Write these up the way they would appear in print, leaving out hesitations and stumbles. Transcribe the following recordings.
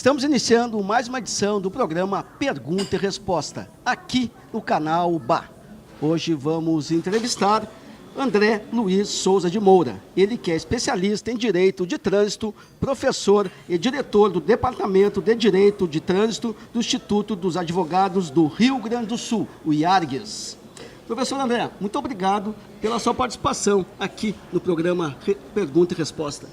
Estamos iniciando mais uma edição do programa Pergunta e Resposta, aqui no canal BA. Hoje vamos entrevistar André Luiz Souza de Moura. Ele que é especialista em Direito de Trânsito, professor e diretor do Departamento de Direito de Trânsito do Instituto dos Advogados do Rio Grande do Sul, o IARGS. Professor André, muito obrigado pela sua participação aqui no programa Pergunta e Resposta.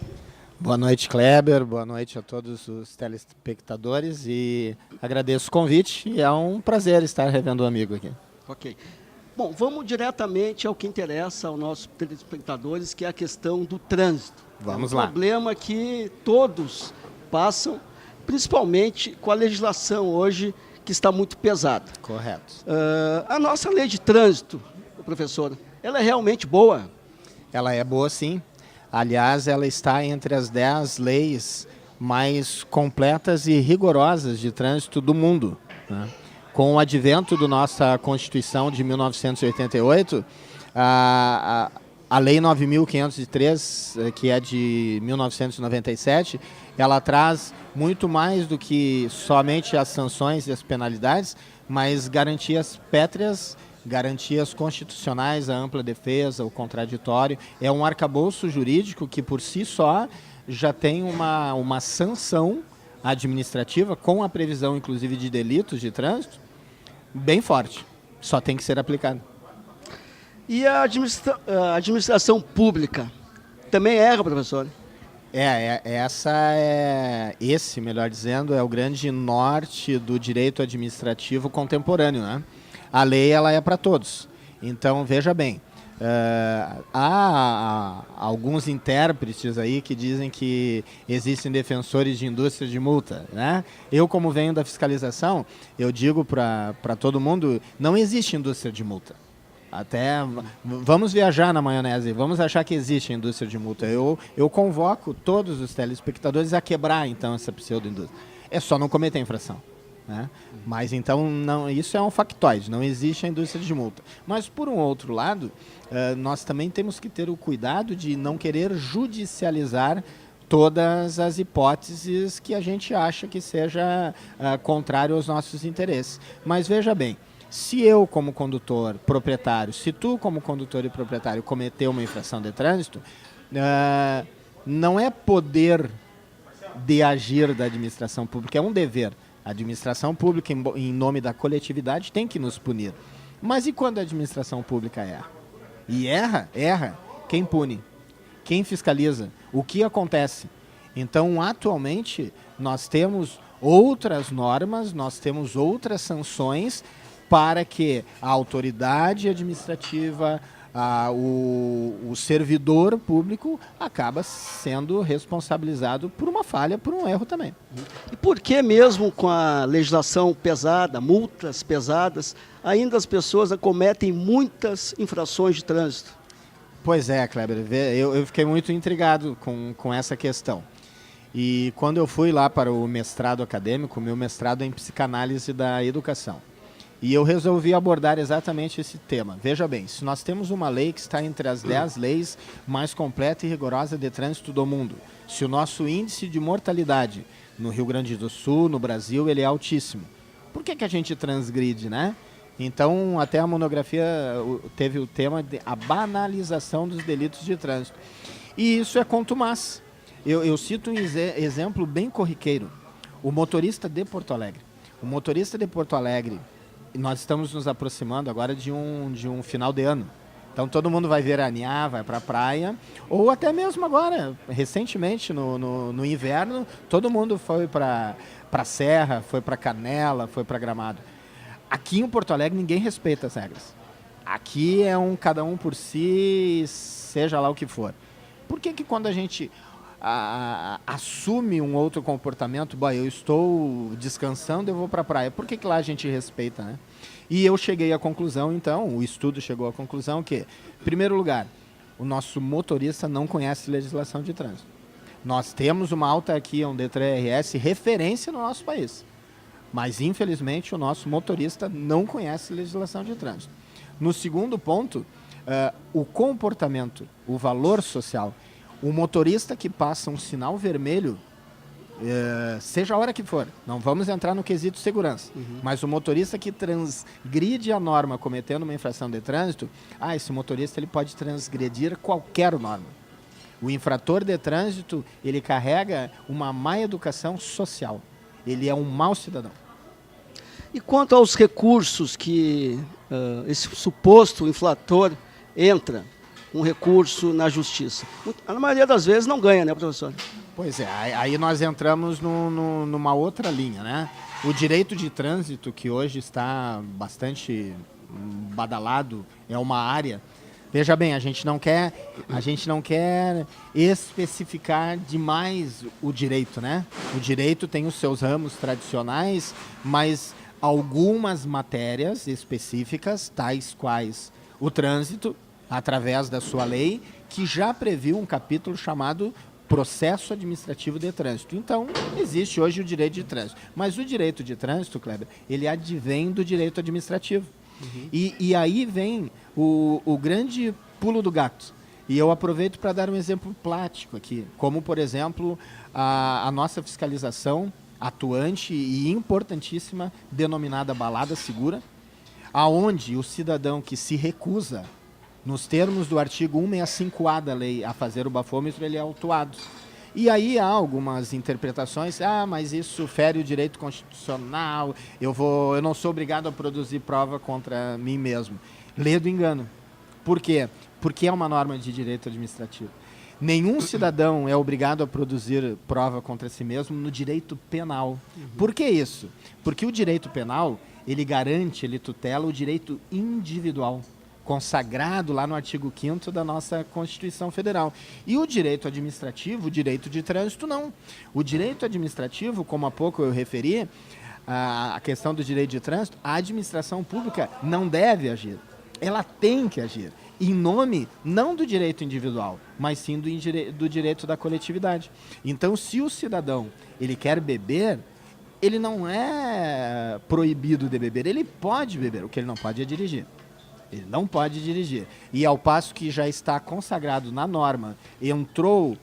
Boa noite, Kleber. Boa noite a todos os telespectadores e agradeço o convite e é um prazer estar revendo o amigo aqui. Ok. Bom, vamos diretamente ao que interessa aos nossos telespectadores, que é a questão do trânsito. Vamos lá. Um problema que todos passam, principalmente com a legislação hoje, que está muito pesada. Correto. A nossa lei de trânsito, professor, ela é realmente boa? Ela é boa, sim. Aliás, ela está entre as 10 leis mais completas e rigorosas de trânsito do mundo, né? Com o advento da nossa Constituição de 1988, a Lei 9.503, que é de 1997, ela traz muito mais do que somente as sanções e as penalidades, mas garantias pétreas, garantias constitucionais, a ampla defesa, o contraditório. É um arcabouço jurídico que, por si só, já tem uma sanção administrativa, com a previsão, inclusive, de delitos de trânsito, bem forte. Só tem que ser aplicado. E a administração pública também erra, professor? Esse, melhor dizendo, é o grande norte do direito administrativo contemporâneo, né? A lei, ela é para todos. Então, veja bem, há alguns intérpretes aí que dizem que existem defensores de indústria de multa, né? Eu, como venho da fiscalização, eu digo para todo mundo, não existe indústria de multa. Até vamos viajar na maionese, vamos achar que existe a indústria de multa. Eu convoco todos os telespectadores a quebrar, então, essa pseudo-indústria. É só não cometer infração, né? Mas então não, isso é um factoide, não existe a indústria de multa. Mas por um outro lado, nós também temos que ter o cuidado de não querer judicializar todas as hipóteses que a gente acha que seja contrário aos nossos interesses. Mas veja bem, se eu como condutor proprietário, se tu como condutor e proprietário cometeu uma infração de trânsito, não é poder de agir da administração pública, é um dever. A administração pública, em nome da coletividade, tem que nos punir. Mas e quando a administração pública erra? E erra, quem pune? Quem fiscaliza? O que acontece? Então, atualmente, nós temos outras normas, nós temos outras sanções para que a autoridade administrativa, o servidor público acaba sendo responsabilizado por uma falha, por um erro também. E por que mesmo com a legislação pesada, multas pesadas, ainda as pessoas cometem muitas infrações de trânsito? Pois é, Kleber, eu fiquei muito intrigado com essa questão. E quando eu fui lá para o mestrado acadêmico, meu mestrado é em psicanálise da educação. E eu resolvi abordar exatamente esse tema. Veja bem, se nós temos uma lei que está entre as 10 leis mais completa e rigorosa de trânsito do mundo, se o nosso índice de mortalidade no Rio Grande do Sul, no Brasil, ele é altíssimo, por que a gente transgride, né? Então, até a monografia teve o tema de a banalização dos delitos de trânsito. E isso é contumaz. Eu cito um exemplo bem corriqueiro. O motorista de Porto Alegre. O motorista de Porto Alegre, nós estamos nos aproximando agora de um final de ano. Então todo mundo vai veranear, vai para a praia, ou até mesmo agora, recentemente, no inverno, todo mundo foi para a Serra, foi para Canela, foi para Gramado. Aqui em Porto Alegre ninguém respeita as regras. Aqui é cada um por si, seja lá o que for. Por que quando a gente assume um outro comportamento, eu estou descansando, eu vou para a praia, por que lá a gente respeita, né? E eu cheguei à conclusão, então, o estudo chegou à conclusão que, em primeiro lugar, o nosso motorista não conhece legislação de trânsito. Nós temos uma autarquia, um DETRAN-RS, referência no nosso país, mas, infelizmente, o nosso motorista não conhece legislação de trânsito. No segundo ponto, o comportamento, o valor social. O motorista que passa um sinal vermelho, seja a hora que for, não vamos entrar no quesito segurança, mas o motorista que transgride a norma cometendo uma infração de trânsito, esse motorista ele pode transgredir qualquer norma. O infrator de trânsito, ele carrega uma má educação social. Ele é um mau cidadão. E quanto aos recursos que esse suposto infrator entra, um recurso na justiça? Na maioria das vezes não ganha, né, professor? Pois é, aí nós entramos numa outra linha, né? O direito de trânsito, que hoje está bastante badalado, é uma área. Veja bem, a gente não quer especificar demais o direito, né? O direito tem os seus ramos tradicionais, mas algumas matérias específicas, tais quais o trânsito, através da sua lei, que já previu um capítulo chamado Processo Administrativo de Trânsito. Então, existe hoje o direito de trânsito. Mas o direito de trânsito, Kleber, ele advém do direito administrativo. E aí vem o grande pulo do gato. E eu aproveito para dar um exemplo prático aqui, como, por exemplo, a nossa fiscalização atuante e importantíssima, denominada balada segura, aonde o cidadão que se recusa, nos termos do artigo 165A da lei, a fazer o bafômetro, ele é autuado. E aí há algumas interpretações, mas isso fere o direito constitucional, eu não sou obrigado a produzir prova contra mim mesmo. Lê do engano. Por quê? Porque é uma norma de direito administrativo. Nenhum cidadão é obrigado a produzir prova contra si mesmo no direito penal. Por que isso? Porque o direito penal, ele garante, ele tutela o direito individual, consagrado lá no artigo 5º da nossa Constituição Federal. E o direito administrativo, o direito de trânsito, não. O direito administrativo, como há pouco eu referi, a questão do direito de trânsito, a administração pública não deve agir. Ela tem que agir. Em nome, não do direito individual, mas sim do direito da coletividade. Então, se o cidadão ele quer beber, ele não é proibido de beber, ele pode beber, o que ele não pode é dirigir. Ele não pode dirigir. E ao passo que já está consagrado na norma,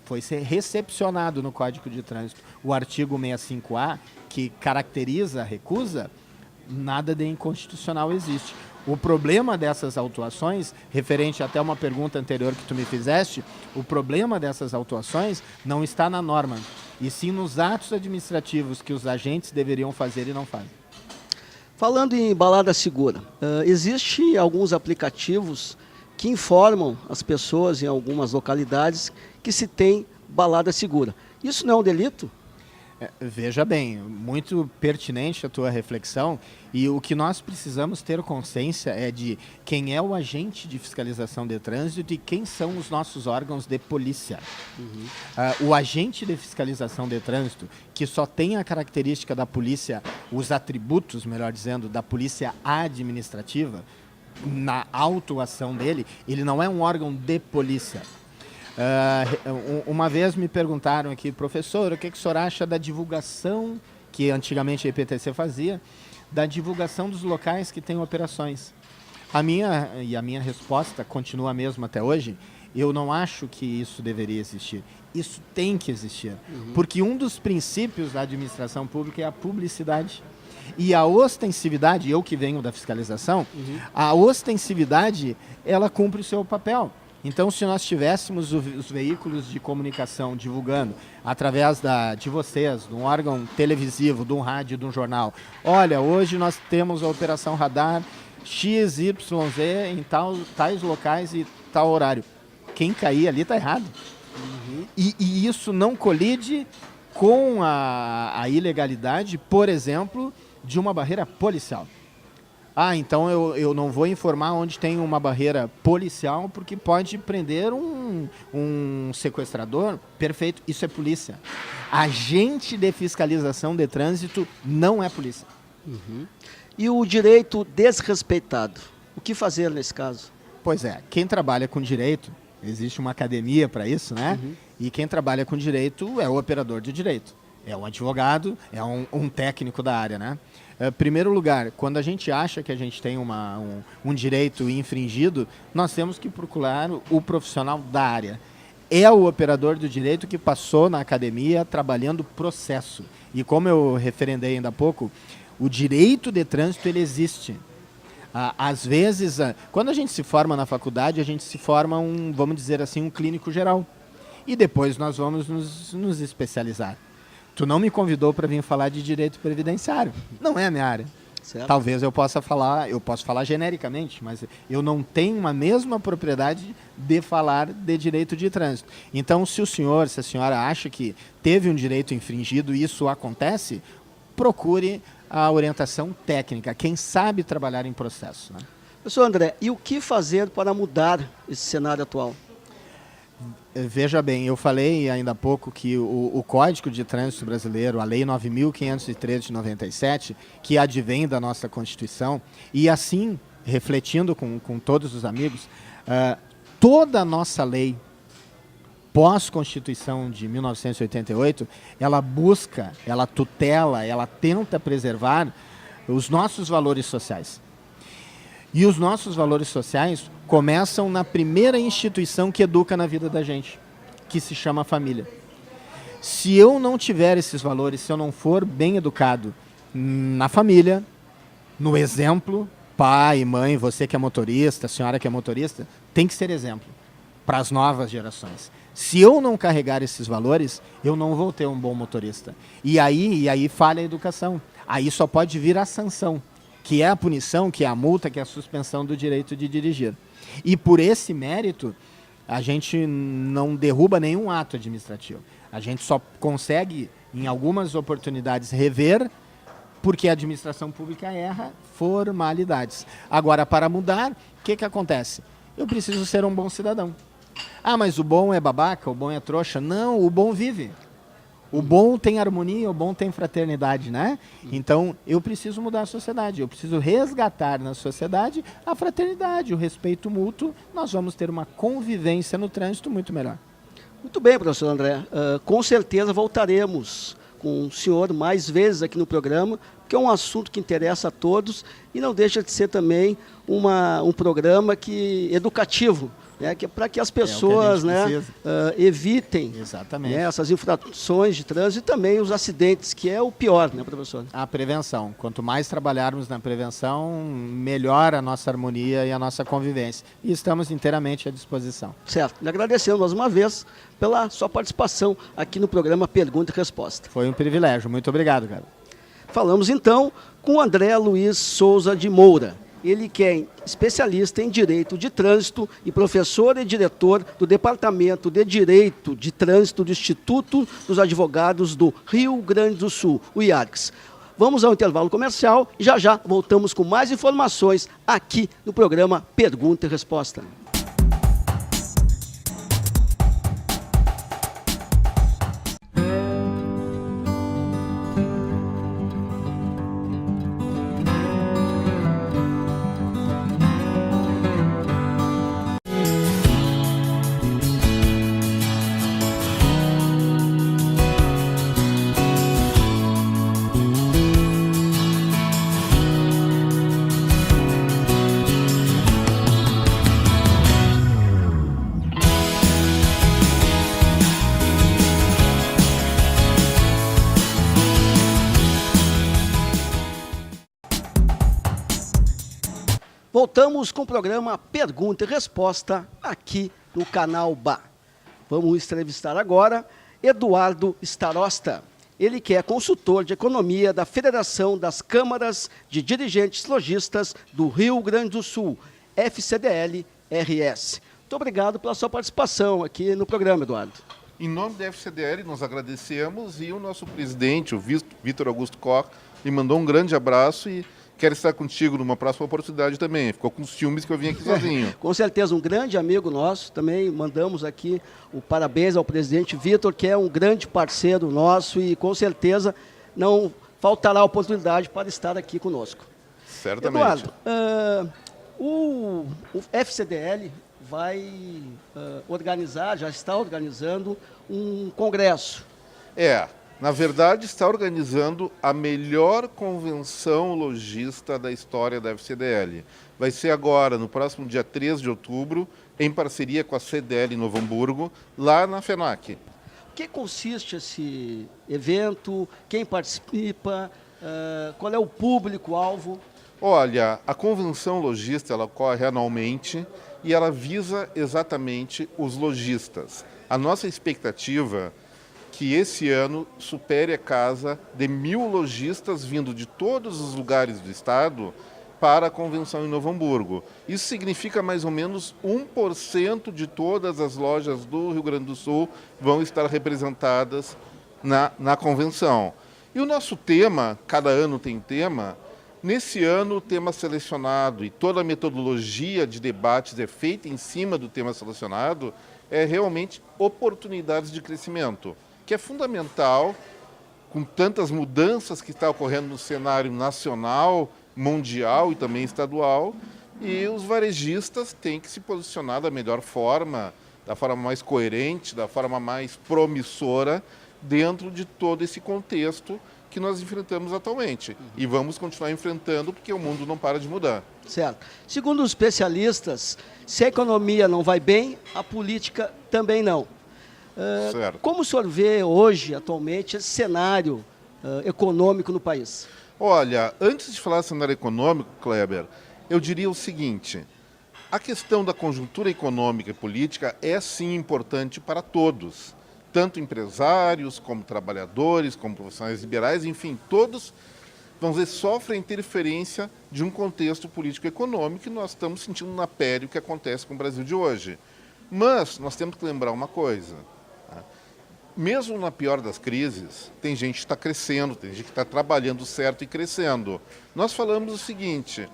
foi ser recepcionado no Código de Trânsito o artigo 65A, que caracteriza a recusa, nada de inconstitucional existe. O problema dessas autuações, referente até uma pergunta anterior que tu me fizeste, o problema dessas autuações não está na norma, e sim nos atos administrativos que os agentes deveriam fazer e não fazem. Falando em balada segura, existem alguns aplicativos que informam as pessoas em algumas localidades que se tem balada segura. Isso não é um delito? Veja bem, muito pertinente a tua reflexão, e o que nós precisamos ter consciência é de quem é o agente de fiscalização de trânsito e quem são os nossos órgãos de polícia. O agente de fiscalização de trânsito, que só tem a característica da polícia, os atributos, melhor dizendo, da polícia administrativa, na autuação dele, ele não é um órgão de polícia. Uma vez me perguntaram aqui, professor, o que o senhor acha da divulgação, que antigamente a EPTC fazia, da divulgação dos locais que têm operações? A minha resposta continua a mesma até hoje. Eu não acho que isso deveria existir. Isso tem que existir. Porque um dos princípios da administração pública é a publicidade. E a ostensividade, eu que venho da fiscalização, a ostensividade, ela cumpre o seu papel. Então, se nós tivéssemos os veículos de comunicação divulgando, através de vocês, de um órgão televisivo, de um rádio, de um jornal, olha, hoje nós temos a Operação Radar XYZ em tais locais e tal horário. Quem cair ali está errado. E isso não colide com a ilegalidade, por exemplo, de uma barreira policial. Então eu não vou informar onde tem uma barreira policial porque pode prender um sequestrador. Perfeito, isso é polícia. Agente de fiscalização de trânsito não é polícia. E o direito desrespeitado? O que fazer nesse caso? Pois é, quem trabalha com direito, existe uma academia para isso, né? E quem trabalha com direito é o operador de direito. É um advogado, é um técnico da área, né? Primeiro lugar, quando a gente acha que a gente tem um direito infringido, nós temos que procurar o profissional da área. é o operador do direito que passou na academia trabalhando processo. E como eu referendei ainda há pouco, o direito de trânsito ele existe. Às vezes, quando a gente se forma na faculdade, a gente se forma vamos dizer assim, um clínico geral. E depois nós vamos nos especializar. Tu não me convidou para vir falar de direito previdenciário. Não é a minha área. Certo. Talvez eu possa falar genericamente, mas eu não tenho a mesma propriedade de falar de direito de trânsito. Então, se a senhora acha que teve um direito infringido e isso acontece, procure a orientação técnica, quem sabe trabalhar em processo. Né? Professor André, e o que fazer para mudar esse cenário atual? Veja bem, eu falei ainda há pouco que o Código de Trânsito Brasileiro, a Lei 9.513 de 97, que advém da nossa Constituição, e assim, refletindo com todos os amigos, toda a nossa lei pós-Constituição de 1988, ela busca, ela tutela, ela tenta preservar os nossos valores sociais. E os nossos valores sociais começam na primeira instituição que educa na vida da gente, que se chama família. Se eu não tiver esses valores, se eu não for bem educado na família, no exemplo, pai, mãe, você que é motorista, a senhora que é motorista, tem que ser exemplo para as novas gerações. Se eu não carregar esses valores, eu não vou ter um bom motorista. E aí falha a educação. Aí só pode vir a sanção, que é a punição, que é a multa, que é a suspensão do direito de dirigir. E por esse mérito, a gente não derruba nenhum ato administrativo. A gente só consegue, em algumas oportunidades, rever, porque a administração pública erra formalidades. Agora, para mudar, o que acontece? Eu preciso ser um bom cidadão. Ah, mas o bom é babaca, o bom é trouxa. Não, o bom vive. O bom tem harmonia, o bom tem fraternidade, né? Então, eu preciso mudar a sociedade, eu preciso resgatar na sociedade a fraternidade, o respeito mútuo. Nós vamos ter uma convivência no trânsito muito melhor. Muito bem, professor André. Com certeza voltaremos com o senhor mais vezes aqui no programa, porque é um assunto que interessa a todos e não deixa de ser também um programa educativo, né, que é para que as pessoas evitem essas infrações de trânsito e também os acidentes, que é o pior, né, professor? A prevenção. Quanto mais trabalharmos na prevenção, melhor a nossa harmonia e a nossa convivência. E estamos inteiramente à disposição. Certo. Lhe agradecemos mais uma vez pela sua participação aqui no programa Pergunta e Resposta. Foi um privilégio. Muito obrigado, cara. Falamos então com o André Luiz Souza de Moura. Ele que é especialista em Direito de Trânsito e professor e diretor do Departamento de Direito de Trânsito do Instituto dos Advogados do Rio Grande do Sul, o IARCS. Vamos ao intervalo comercial e já voltamos com mais informações aqui no programa Pergunta e Resposta. Voltamos com o programa Pergunta e Resposta aqui no canal BA. Vamos entrevistar agora Eduardo Starosta. Ele que é consultor de economia da Federação das Câmaras de Dirigentes Lojistas do Rio Grande do Sul, FCDL-RS. Muito obrigado pela sua participação aqui no programa, Eduardo. Em nome da FCDL, nós agradecemos e o nosso presidente, o Vitor Augusto Koch, lhe mandou um grande abraço e quero estar contigo numa próxima oportunidade também. Ficou com ciúmes que eu vim aqui sozinho. Com certeza, um grande amigo nosso. Também mandamos aqui o parabéns ao presidente Vitor, que é um grande parceiro nosso e com certeza não faltará oportunidade para estar aqui conosco. Certamente. Eduardo, o FCDL vai organizar, já está organizando um congresso. Na verdade, está organizando a melhor convenção lojista da história da FCDL. Vai ser agora, no próximo dia 3 de outubro, em parceria com a CDL Novo Hamburgo, lá na FENAC. O que consiste esse evento? Quem participa? Qual é o público-alvo? Olha, a convenção lojista ela ocorre anualmente e ela visa exatamente os lojistas. A nossa expectativa é que esse ano supere a casa de 1.000 lojistas vindo de todos os lugares do estado para a convenção em Novo Hamburgo. Isso significa mais ou menos 1% de todas as lojas do Rio Grande do Sul vão estar representadas na convenção. E o nosso tema, cada ano tem tema, nesse ano o tema selecionado e toda a metodologia de debates é feita em cima do tema selecionado, é realmente oportunidades de crescimento, que é fundamental, com tantas mudanças que estão ocorrendo no cenário nacional, mundial e também estadual, e os varejistas têm que se posicionar da melhor forma, da forma mais coerente, da forma mais promissora, dentro de todo esse contexto que nós enfrentamos atualmente. E vamos continuar enfrentando porque o mundo não para de mudar. Certo. Segundo os especialistas, se a economia não vai bem, a política também não. Certo. Como o senhor vê hoje, atualmente, esse cenário econômico no país? Olha, antes de falar do cenário econômico, Kleber, eu diria o seguinte: a questão da conjuntura econômica e política é sim importante para todos, tanto empresários, como trabalhadores, como profissionais liberais, enfim, todos, vamos dizer, sofrem interferência de um contexto político-econômico que nós estamos sentindo na pele o que acontece com o Brasil de hoje. Mas nós temos que lembrar uma coisa: mesmo na pior das crises, tem gente que está crescendo, tem gente que está trabalhando certo e crescendo. Nós falamos o seguinte: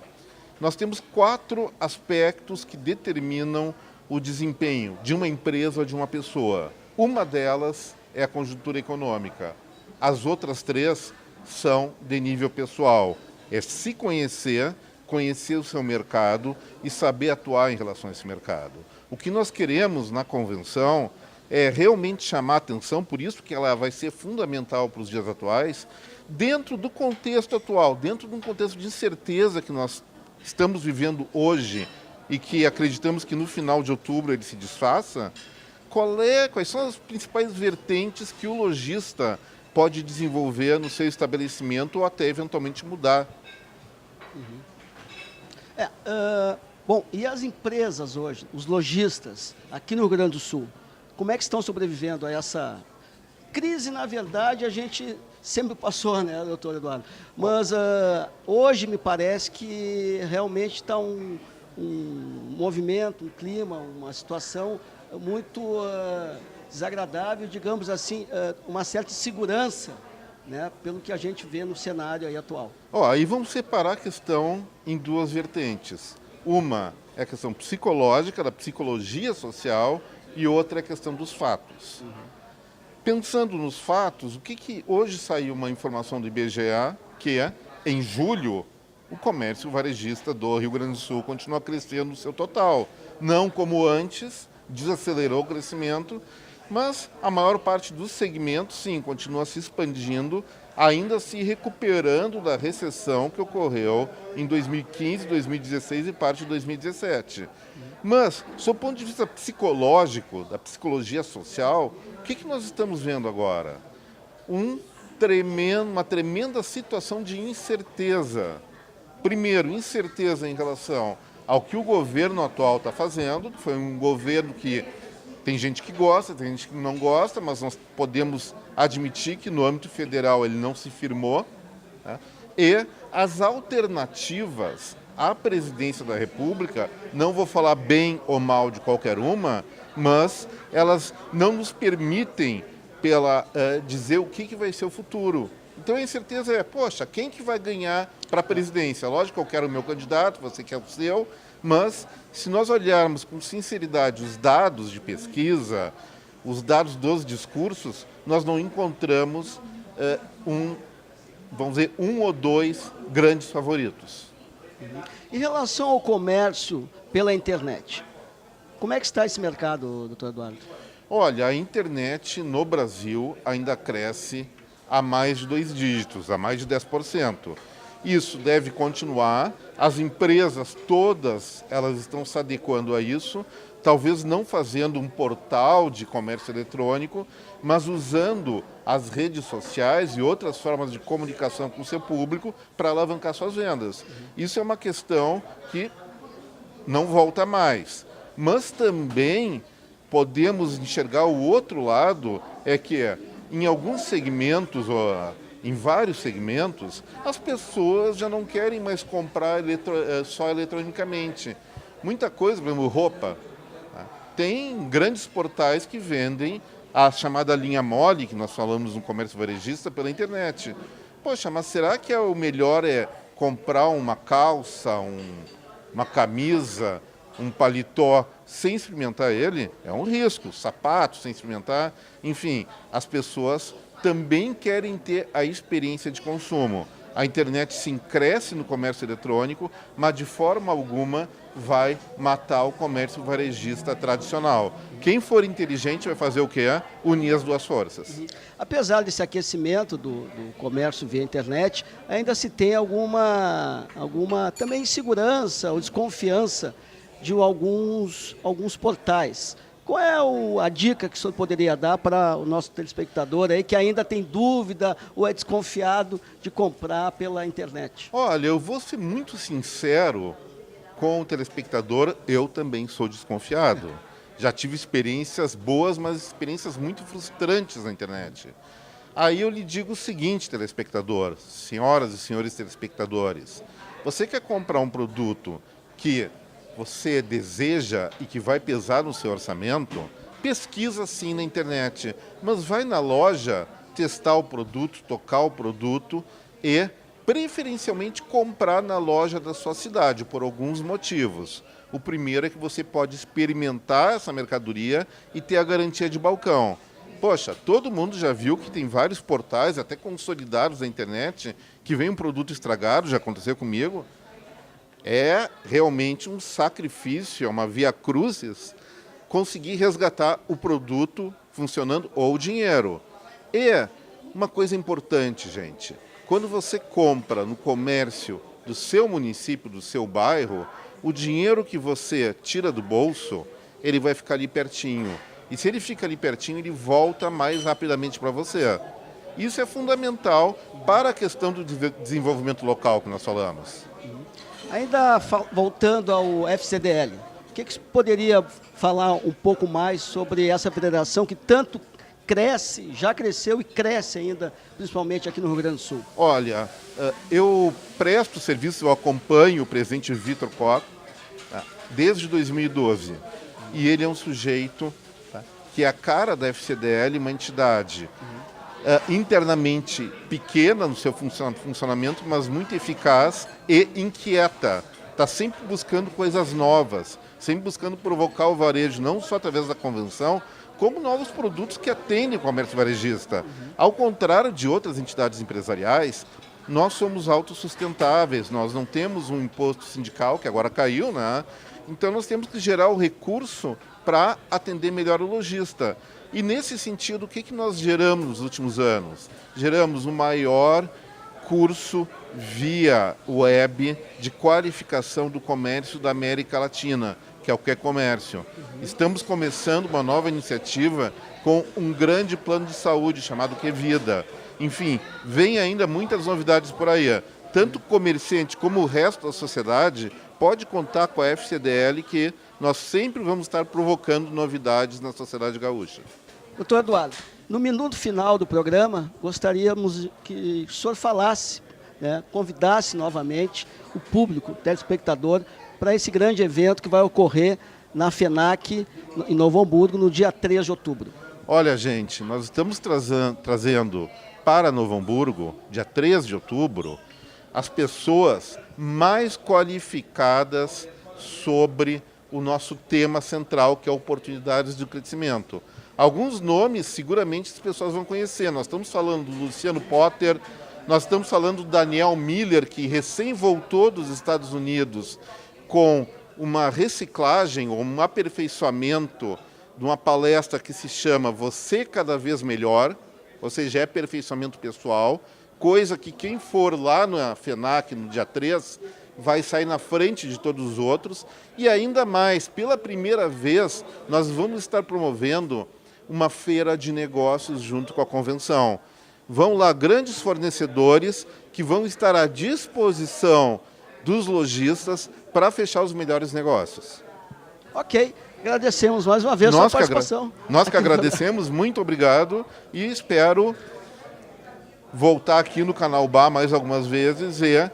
nós temos 4 aspectos que determinam o desempenho de uma empresa ou de uma pessoa. Uma delas é a conjuntura econômica. As outras 3 são de nível pessoal. É se conhecer, conhecer o seu mercado e saber atuar em relação a esse mercado. O que nós queremos na convenção é realmente chamar a atenção, por isso que ela vai ser fundamental para os dias atuais, dentro do contexto atual, dentro de um contexto de incerteza que nós estamos vivendo hoje e que acreditamos que no final de outubro ele se desfaça. Quais são as principais vertentes que o lojista pode desenvolver no seu estabelecimento ou até eventualmente mudar? Bom, e as empresas hoje, os lojistas, aqui no Rio Grande do Sul, como é que estão sobrevivendo a essa crise? Na verdade, a gente sempre passou, né, doutor Eduardo? Mas hoje me parece que realmente está um movimento, um clima, uma situação muito desagradável, digamos assim, uma certa insegurança, né, pelo que a gente vê no cenário aí atual. Aí vamos separar a questão em 2 vertentes. Uma é a questão psicológica, da psicologia social, e outra é a questão dos fatos. Pensando nos fatos, o que hoje saiu uma informação do IBGE, que em julho, o comércio varejista do Rio Grande do Sul continua crescendo no seu total. Não como antes, desacelerou o crescimento, mas a maior parte dos segmentos, sim, continua se expandindo, ainda se recuperando da recessão que ocorreu em 2015, 2016 e parte de 2017. Mas, sob o ponto de vista psicológico, da psicologia social, o que nós estamos vendo agora? Uma tremenda situação de incerteza. Primeiro, incerteza em relação ao que o governo atual está fazendo. Foi um governo que tem gente que gosta, tem gente que não gosta, mas nós podemos admitir que no âmbito federal ele não se firmou, né? E as alternativas à presidência da República, não vou falar bem ou mal de qualquer uma, mas elas não nos permitem dizer o que vai ser o futuro. Então a incerteza é, poxa, quem que vai ganhar para a presidência? Lógico que eu quero o meu candidato, você quer o seu, mas se nós olharmos com sinceridade os dados de pesquisa, os dados dos discursos, nós não encontramos vamos dizer, 1 ou 2 grandes favoritos. Em relação ao comércio pela internet, como é que está esse mercado, doutor Eduardo? Olha, a internet no Brasil ainda cresce a mais de 2 dígitos, a mais de 10%. Isso deve continuar, as empresas todas elas estão se adequando a isso, talvez não fazendo um portal de comércio eletrônico, mas usando as redes sociais e outras formas de comunicação com o seu público para alavancar suas vendas. Isso é uma questão que não volta mais. Mas também podemos enxergar o outro lado, é que em alguns segmentos, ou em vários segmentos, as pessoas já não querem mais comprar só eletronicamente. Muita coisa, por exemplo, roupa. Tem grandes portais que vendem a chamada linha mole, que nós falamos no comércio varejista, pela internet. Poxa, mas será que o melhor é comprar uma calça, uma camisa, um paletó sem experimentar ele? É um risco. Sapato sem experimentar. Enfim, as pessoas também querem ter a experiência de consumo. A internet sim cresce no comércio eletrônico, mas de forma alguma vai matar o comércio varejista tradicional. Quem for inteligente vai fazer o quê? Unir as duas forças. Apesar desse aquecimento do comércio via internet, ainda se tem alguma também insegurança ou desconfiança de alguns portais. Qual é a dica que o senhor poderia dar para o nosso telespectador aí que ainda tem dúvida ou é desconfiado de comprar pela internet? Olha, eu vou ser muito sincero com o telespectador, eu também sou desconfiado. Já tive experiências boas, mas experiências muito frustrantes na internet. Aí eu lhe digo o seguinte, telespectador, senhoras e senhores telespectadores, você quer comprar um produto que você deseja e que vai pesar no seu orçamento, pesquisa sim na internet, mas vai na loja testar o produto, tocar o produto e preferencialmente comprar na loja da sua cidade, por alguns motivos. O primeiro é que você pode experimentar essa mercadoria e ter a garantia de balcão. Poxa, todo mundo já viu que tem vários portais, até consolidados na internet, que vem um produto estragado, já aconteceu comigo. É realmente um sacrifício, é uma via crucis, conseguir resgatar o produto funcionando ou o dinheiro. E uma coisa importante, gente, quando você compra no comércio do seu município, do seu bairro, o dinheiro que você tira do bolso, ele vai ficar ali pertinho. E se ele fica ali pertinho, ele volta mais rapidamente para você. Isso é fundamental para a questão do desenvolvimento local que nós falamos. Ainda voltando ao FCDL, o que poderia falar um pouco mais sobre essa federação que tanto cresce, já cresceu e cresce ainda, principalmente aqui no Rio Grande do Sul? Olha, eu presto serviço, eu acompanho o presidente Vitor Koch desde 2012. E ele é um sujeito que é a cara da FCDL, uma entidade internamente pequena no seu funcionamento, mas muito eficaz e inquieta. Está sempre buscando coisas novas, sempre buscando provocar o varejo, não só através da convenção, como novos produtos que atendem o comércio varejista. Ao contrário de outras entidades empresariais, nós somos autossustentáveis, nós não temos um imposto sindical, que agora caiu, né? Então nós temos que gerar o recurso para atender melhor o lojista. E nesse sentido, o que nós geramos nos últimos anos? Geramos o maior curso via web de qualificação do comércio da América Latina, que é o Que Comércio. Estamos começando uma nova iniciativa com um grande plano de saúde chamado Que Vida. Enfim, vem ainda muitas novidades por aí. Tanto o comerciante como o resto da sociedade pode contar com a FCDL, que nós sempre vamos estar provocando novidades na sociedade gaúcha. Doutor Eduardo, no minuto final do programa, gostaríamos que o senhor falasse, convidasse novamente o público, o telespectador, para esse grande evento que vai ocorrer na FENAC, em Novo Hamburgo, no dia 3 de outubro. Olha, gente, nós estamos trazendo para Novo Hamburgo, dia 3 de outubro, as pessoas mais qualificadas sobre o nosso tema central, que é oportunidades de crescimento. Alguns nomes, seguramente, as pessoas vão conhecer. Nós estamos falando do Luciano Potter, nós estamos falando do Daniel Miller, que recém voltou dos Estados Unidos com uma reciclagem ou um aperfeiçoamento de uma palestra que se chama Você Cada Vez Melhor. ou seja, é aperfeiçoamento pessoal, coisa que quem for lá na FENAC no dia 3 vai sair na frente de todos os outros. E ainda mais, pela primeira vez, nós vamos estar promovendo uma feira de negócios junto com a convenção. Vão lá grandes fornecedores que vão estar à disposição dos lojistas para fechar os melhores negócios. Ok, agradecemos mais uma vez a sua participação. Nós que agradecemos, muito obrigado e espero voltar aqui no canal Bar mais algumas vezes e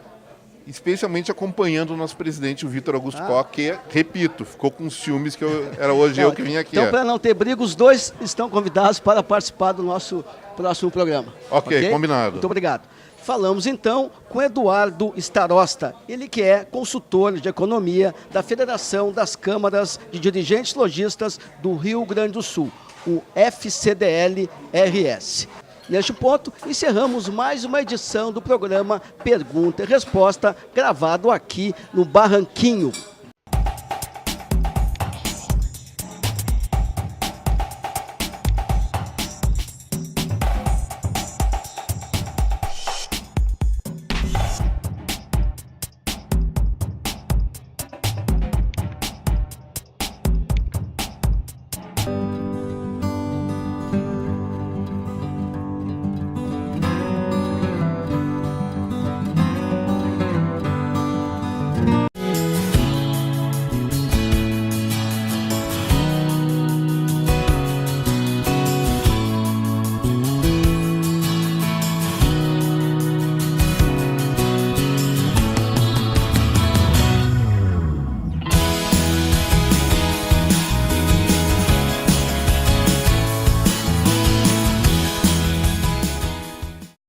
especialmente acompanhando o nosso presidente, o Vitor Augusto Koch, que, repito, ficou com ciúmes que era hoje eu que vim aqui. Então, para não ter briga, os dois estão convidados para participar do nosso próximo programa. Ok, combinado. Muito obrigado. Falamos então com Eduardo Starosta, ele que é consultor de economia da Federação das Câmaras de Dirigentes Lojistas do Rio Grande do Sul, o FCDL-RS. Neste ponto, encerramos mais uma edição do programa Pergunta e Resposta, gravado aqui no Barranquinho,